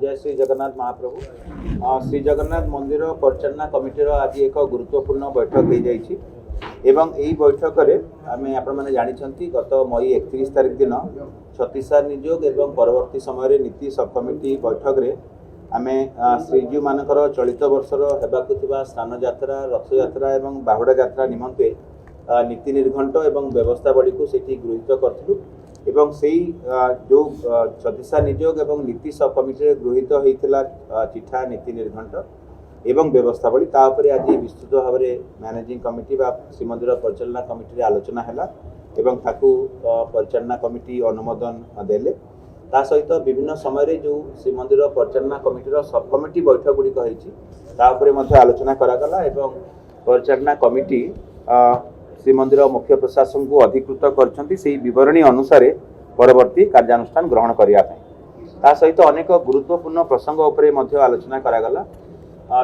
जय श्री जगन्नाथ महाप्रभु। श्री जगन्नाथ मंदिर परिचालना कमिटीर आज एक गुरुत्वपूर्ण बैठक हो जाइए एवं यही बैठक में आपण मैंने जानते गत मई 31 तारीख दिन छत्तीसा नियोग एवं परवर्ती समय नीति सब कमिटी बैठक रे आम श्रीजीव मानकर चलित वर्षर होगा स्नान यात्रा रथ यात्रा एवं बाहुड़ा यात्रा निमंते नीति निर्घंट एवं व्यवस्थावली को सेठी गृहीत करथिलु एवं सेही जो छत्तीसा नियोग एवं नीति सब कमिटी गृहीत होता चिठा नीति निर्घंट एवं व्यवस्थावली तापर आज विस्तृत भाव में मैनेजिंग कमिटी बा श्रीमंदिर परिचालना कमिटी आलोचना है एवं ताकू परिचालना कमिटी अनुमोदन देले ता सहित विभिन्न समय जो श्रीमंदिर परिचालना कमिटीर सब कमिटी बैठक गुड़िक होती आलोचना करागला एवं परिचालना कमिटी श्रीमंदिर मुख्य प्रशासन को अधिकृत कर विवरणी अनुसार परवर्ती कार्यानुष्ठान ग्रहण करने सहित अनेक गुरुत्वपूर्ण प्रसंग उपरे आलोचना करागला।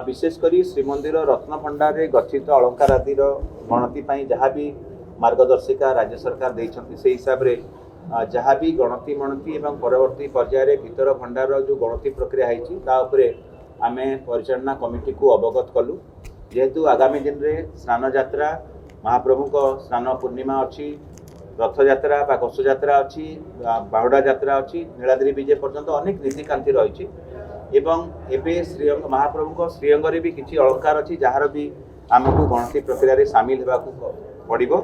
विशेषकर श्रीमंदिर रत्नभंडार गच्छित अलंकार आदि गणति जहाँ भी मार्गदर्शिका राज्य सरकार देइछंती से हिसाब रे जहाँ भी गणति मणति एवं परवर्ती पर्याय भीतर भंडार जो गणति प्रक्रिया होती आमे परिचालना कमिटी को अवगत कलु जेहेतु आगामी दिन में स्नान यात्रा महाप्रभु को स्नान पूर्णिमा अच्छी रथ यात्रा घोष यात्रा अच्छी बाहुड़ा यात्रा अच्छी नीलाद्री विजय पर्यंत अनेक नीतिकांति रही एवं एवं श्रीअंग महाप्रभु को श्रीअंग भी किसी अलंकार अच्छी जार भी आमको गणति प्रक्रिया सामिल होगा पड़ो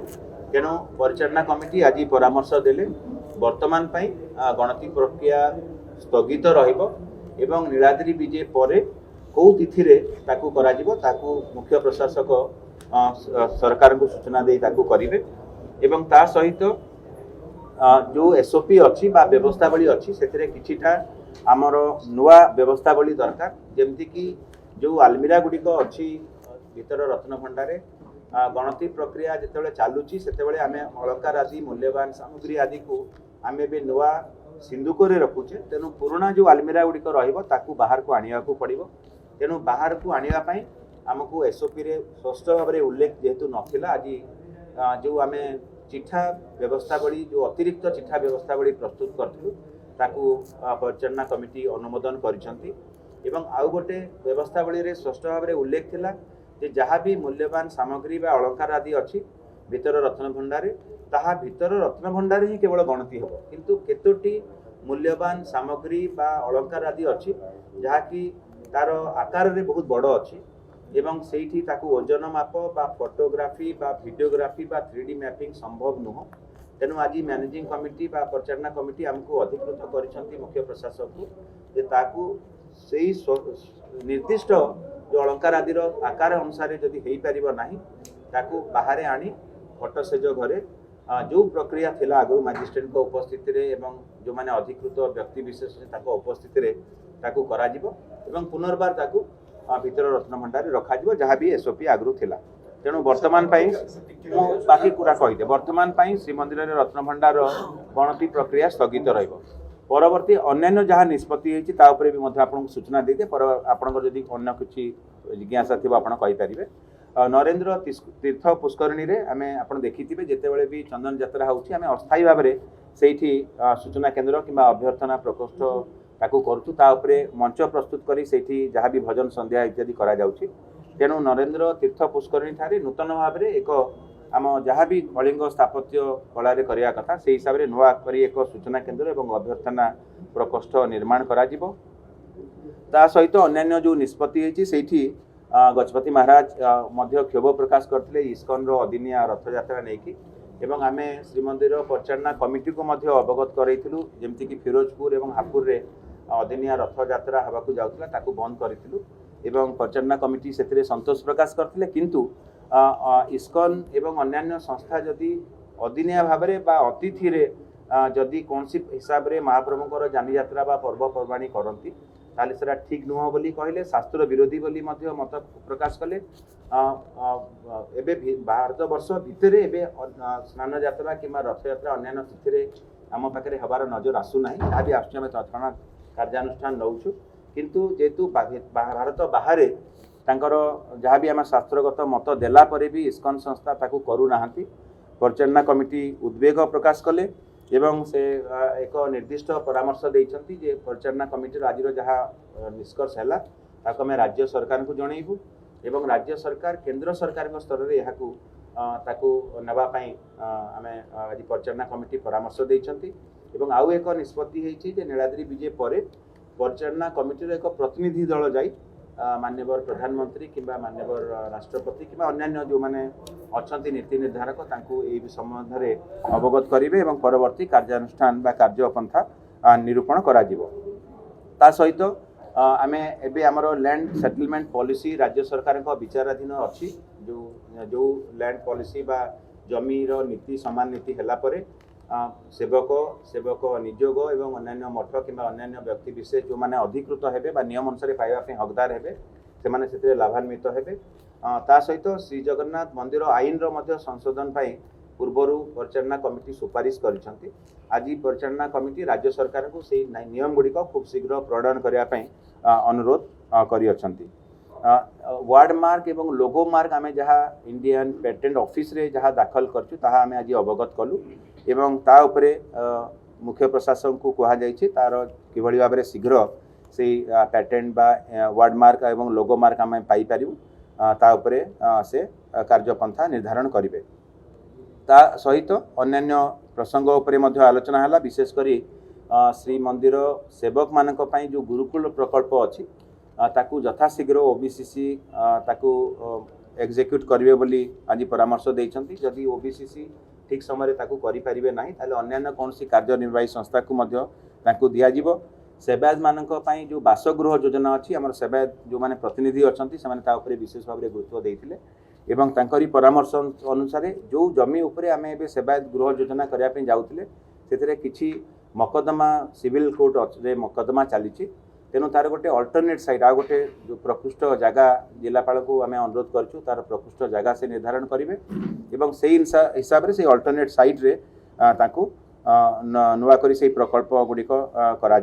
तेणु परिचालना कमिटी आज परामर्श देले वर्तमान गणति प्रक्रिया स्थगित एवं नीलाद्री विजय पर कौ तिथि ताकू मुख्य प्रशासक सरकार को सूचना दे करेंगे एवं ता सहित जो एसओपी अच्छी व्यवस्थावली अच्छी से किछिटा आमर नुआ व्यवस्थावली दरकार जमती कि जो आलमीरा गुड़िक अच्छी भीतर रत्न भंडारे गणति प्रक्रिया जिते चलुची से आम अलंकार आदि मूल्यवान सामग्री आदि को आम भी नुआ सिंदूक रखुचे तेणु पुराना जो आलमीरा गुड़िक बाहर को आने को पड़ो तेणु बाहर को आने आमको एसओपी रे स्पष्ट भाव में उल्लेख जेहेतु नाला आज जो आम चिठा व्यवस्थावली जो अतिरिक्त चिठा व्यवस्थावली प्रस्तुत करूँ ताकू परिचालना कमिटी अनुमोदन करिसेंती एवं आउ गोटे व्यवस्थावली रे स्पष्ट भाव में उल्लेख थिला जे जहाँ भी मूल्यवान सामग्री बा अलंकार आदि अच्छी भीतर रत्न भंडारे ताहा भीतर रत्न भंडारे ही केवल गणति हो किंतु केतोटी मूल्यवान सामग्री बा अलंकार आदि अच्छी जहाँकि तार आकार रे बहुत बड़ अच्छी एवं सेठी ताकू ओजन माप बा फोटोग्राफी बा वीडियोग्राफी बा 3D मैपिंग संभव नुह तेणु आज मैनेजिंग कमिटी बा परिचालना कमिटी आमको अधिकृत करिसेंती मुख्य प्रशासक को जे ताकू सेही निर्दिष्ट जो अलंकार आदिर आकार अनुसार जदि हेई परिबो नाही ताकू बाहर आनी फोटो सेज घरे जो प्रक्रिया थिला आगु मजिस्ट्रेट को उपस्थिति रे एवं जो माने अधिकृत व्यक्ति विशेष ताको उपस्थिति रे ताकू करा जिवो एवं पुनर्बार ताकू भीतर रत्न भंडार रखा जहाँ भी एसओपी आगु थिला तेणु वर्तमान बाकी पूरा कहीदे वर्तमान श्रीमंदिर रत्न भंडार गणति प्रक्रिया स्थगित रहिबो परवर्ती अन्य जहाँ निष्पत्ति होती भी आपको सूचना देदे आपंकर जदि अन्य किसी जिज्ञासा थी आप कहींपारे नरेंद्र तीर्थ पुष्करणी रे आमे आपण देखिथिबे जेतेबेले भी चंदन यात्रा होउछि आमे अस्थायी भाव में सेठी सूचना केन्द्र किंबा अभ्यर्थना प्रकोष्ठ ताकू करूँ ता उपरे मंच प्रस्तुत करी सेठी जहाँ भी भजन संध्या इत्यादि करा जाउछि तेणु नरेंद्र तीर्थ पुष्करणी ठारे नूतन भाव में एक आम जहाँ भी कलिंग स्थापत्य कला करने कथा से हिसाब से नुआ करी एक सूचना केन्द्र एवं अभ्यर्थना प्रकोष्ठ निर्माण करा जिवो ता सहित अन्य जो निष्पत्ति होती सेठी गजपति महाराज मध्य क्षोभ प्रकाश करते इस्कन अदिनिया रथ यात्रा नहीं एवं आम श्रीमंदिर परिचालना कमिटी को अवगत करइथिलु जेमती कि फिरोजपुर एवं हापुर रे अदिनिया रथ यात्रा हवाकू जाउतला ताकू बंद करिथिलु एवं परिचालना कमिटी से संतोष प्रकाश करथिले किंतु इस्कन एवं अन्यान्य संस्था जदि अदिनिया भाव में बा अतिथि रे जदि कौन सी हिसाब रे महाप्रभुଙ୍କର जानी यात्रा बा पर्वपर्वाणी करती ताले सेरा ठीक नुह बोली कहले शास्त्र विरोधी बोली मध्य मत प्रकाश कले एबे भारत वर्ष भितर एबे स्नान यात्रा किंबा रथ यात्रा अन्य तिथि आम पाखे हबार नजर आसुना जहाँ भी आम तत्क्षणात कार्यानुष्ठान नौछु किंतु जेहेतु भारत बाहर तांकर जहाँ भी आम शास्त्रगत मत देला परे भी इस्कन संस्था ताकू करू नाहांती परिचालना कमिटी उद्वेग प्रकाश कले एवं से एक निर्दिष्ट परामर्श देइछंती जे परिचालना कमिटी आज जहाँ निष्कर्ष है ताको आम राज्य सरकार को जनइबू एवं राज्य सरकार केंद्र सरकार स्तर में यहाँ ताकू नापी आम आज परिचालना कमिटी परामर्श देइछंती एवं आउ एक निष्पत्ति होती जे नीलाद्रि विजय पर परिचालना कमिटी एक प्रतिनिधि दल जाई माननीय प्रधानमंत्री किंबा माननीय राष्ट्रपति किंबा अन्य जो मैंने अच्छा नीति निर्धारक संबंध में अवगत करेंगे और परवर्ती कार्यानुष्ठान बा कार्यपंथा निरूपण करा ता सहित आम एबे आमर लैंड सेटलमेंट पॉलिसी राज्य सरकार विचाराधीन अच्छी जो लैंड पॉलिसी बा जमीर नीति समान नीति है सेवक निजोग एवं अन्य मठ कि अन्य व्यक्ति विशेष जो मैंने अधिकृत हेबे नियम अनुसार पाइबा हकदार हेबे से माने सेतिरे लाभान्वित हेबे ता सहित श्री जगन्नाथ मंदिर आईन संशोधन पूर्वर परिचालना कमिटी सुपारिश करिसेंती आज परिचालना कमिटी राज्य सरकार को से नियम गुड़िक खूब शीघ्र प्रणयन करने अनुरोध करिसेंती वार्ड मार्क एवं लोगो मार्क आम जहाँ इंडियन पेटेंट ऑफिस रे जहाँ दाखल करछु ताहा आम आज अवगत कलु एवं ता उपरे मुख्य प्रशासन को कहा जाइछि तार किभଳି भाबरे शीघ्र से पेटेंट बा वार्ड मार्क एवं लोगो मार्क आम पाई पारिबु ता उपरे से कार्यपंथा निर्धारण करिवे ता सहित अन्य प्रसंग उपरे मध्य आलोचना हला विशेष करी श्री मंदिर सेवक मानक पई जो गुरुकुल प्रकल्प अछि ताकू यथाशीघ्र ओबीसीसी ताकू एग्जीक्यूट करिवे बोली आज परामर्श देइछंती जदि ओबीसीसी ठीक समय ताकू करि परिबे नाही ताले अन्य कोनसी कार्यनिर्वाही संस्था को मध्य ताकू दिया जिवो सेवायत मानक पई जो बासगृह योजना अछि हमर सेवायत जो माने प्रतिनिधि अछंती से माने ता ऊपर विशेष भाव रे गुरुत्व देइथिले एवं तांकरी परामर्श अनुसार जो जमी ऊपर आमे एबे सेवायत गृह योजना करिया पे जाउथिले सेतिरे किछि मकदमा सिविल कोर्ट रे मकदमा चलीछि तेणु तार गोटे अल्टरनेट साइड आ गोटे जो प्रकृष्ट जगह जिलापाल को आम अनुरोध करूँ तार प्रकृष्ट जगह से निर्धारण करेंगे एवं से हिसाब से अल्टरनेट साइड रे ताकू नुआ करी से प्रकल्प गुड़िक करा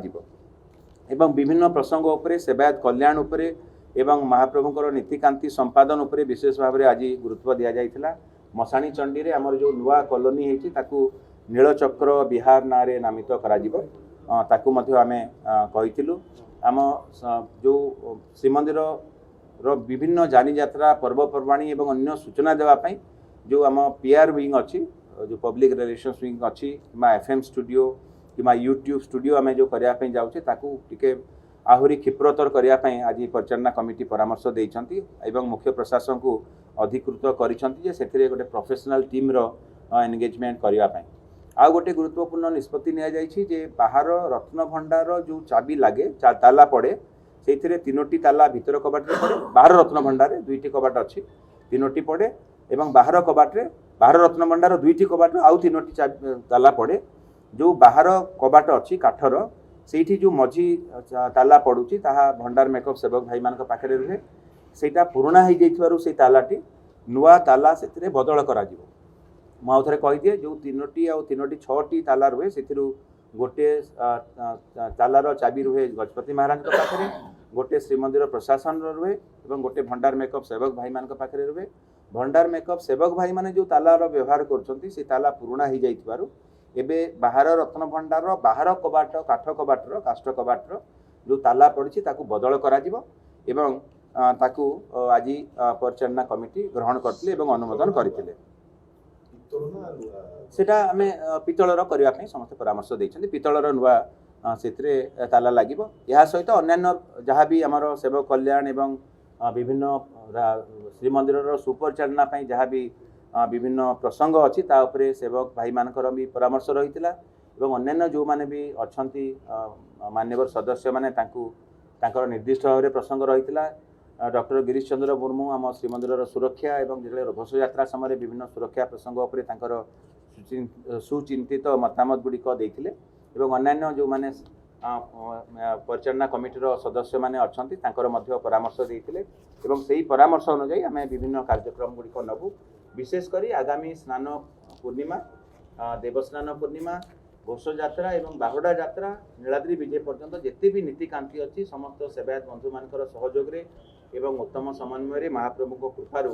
एवं विभिन्न प्रसंग उपरे सेवायत कल्याण उपरे एवं महाप्रभुंकर नीतिकांति संपादन उपरे विशेष भाव में आज गुरुत्व दि जाइथिला मशाणी चंडी रे हमर जो नुआ कॉलोनी हेछि ताकू नीलचक्र विहार ना रे नामित करा जिवो ताकू मध्य आमे कहिथिलु आम जो श्रीमंदिर विभिन्न जानी यात्रा पर्वपर्वाणी एवं अन्य सूचना देवाई जो आम पीआर विंग अच्छी जो पब्लिक रिलेशंस विंग अच्छी कि एफएम स्टूडियो कि यूट्यूब स्टूडियो आम जो करने जाऊे ताकू टिके आहरी क्षिप्रतर करने आज परिचालना कमिटी परामर्श देइछंती एवं मुख्य प्रशासन को अधिकृत करिसेंती जे गोटे प्रोफेशनल टीम रो एंगेजमेंट करने आ गोटे गुरुत्वपूर्ण निष्पत्ति निया जाइछि जे बाहर रत्न भंडार जो चाबी लगे ताला पड़े से तीनोटी ताला भीतर कबाट पड़े बाहर रत्न भंडार दुईटी कबाट अच्छी तीनोटी पड़े एवं बाहर कबाट बाहर रत्न भंडार दुईटी कबाट आउ तीनोटी ताला पड़े जो बाहर कबाट अच्छी काठर से जो मझी ताला पड़ुची ताहा भंडार मेकअप सेवक भाई मान पाखे रुहे सेटा पुराणा हो जाइथिबारु से तालाटी नुआ ताला से बदल करा जिवो मुझे कहीदिए जो तीनोटी आ तीनोटी छटी ताला रुहे से गोटे तालार चाबी रुहे गजपति महाराज पाखे गोटे श्रीमंदिर प्रशासन रुहे और गोटे भंडार मेकअप सेवक भाई मान पाखे रुहे भंडार मेकअप सेवक भाई माने जो तालार व्यवहार कर ताला पुराणा हो जाइथिबारु एबे बाहर रत्न भंडार बाहर कबाट काठ कबाटर काष्ठ कबाटर जो ताला पड़ी ताकू बदल करा जिवो एवं ताकू आज परिचालना कमिटी ग्रहण करथिले एवं अनुमोदन करथिले सेटा आमे पितलर करने समस्त परामर्श देइछन्ति पितलर नुआ से ताला लगे या सहित अन्य जहाँ भी आमर सेवक कल्याण एवं विभिन्न श्रीमंदिर सुपरिचालना जहाँ भी विभिन्न प्रसंग अच्छी ताऊपर सेवक भाई मानकर भी परामर्श रही अन्य जो मैंने भी अच्छा मान्यवर सदस्य मैंने निर्दिष्ट भाव में प्रसंग रही डॉक्टर गिरीश चंद्र मुर्मू आम श्रीमंदिर सुरक्षा एवं जो घोष यात्रा समय विभिन्न सुरक्षा प्रसंग उपर सुचिंतित मतामत गुड़िक देते अन्य जो मैंने परिचालना कमिटीर सदस्य मैंने अच्छा परामर्श देते से ही परामर्श अनुजाई आम विभिन्न कार्यक्रम गुड़िक नबू विशेषकर आगामी स्नान पूर्णिमा देवस्नान पूर्णिमा घोष यात्रा एवं बाहुड़ा यात्रा नीलाद्रि विजय पर्यंत जिते भी नीतिकांति अच्छी समस्त सेवायत बंधु मान सहयोग एवं उत्तम समन्वय महाप्रभु कृपार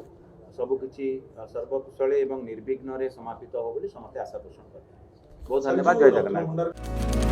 सबकि सर्वकुशल एवं निर्विघ्न समापित हो समस्ते आशा पोषण कर। ବହୁତ ଧନ୍ୟବାଦ। ଜୟ ଜଗନ୍ନାଥ।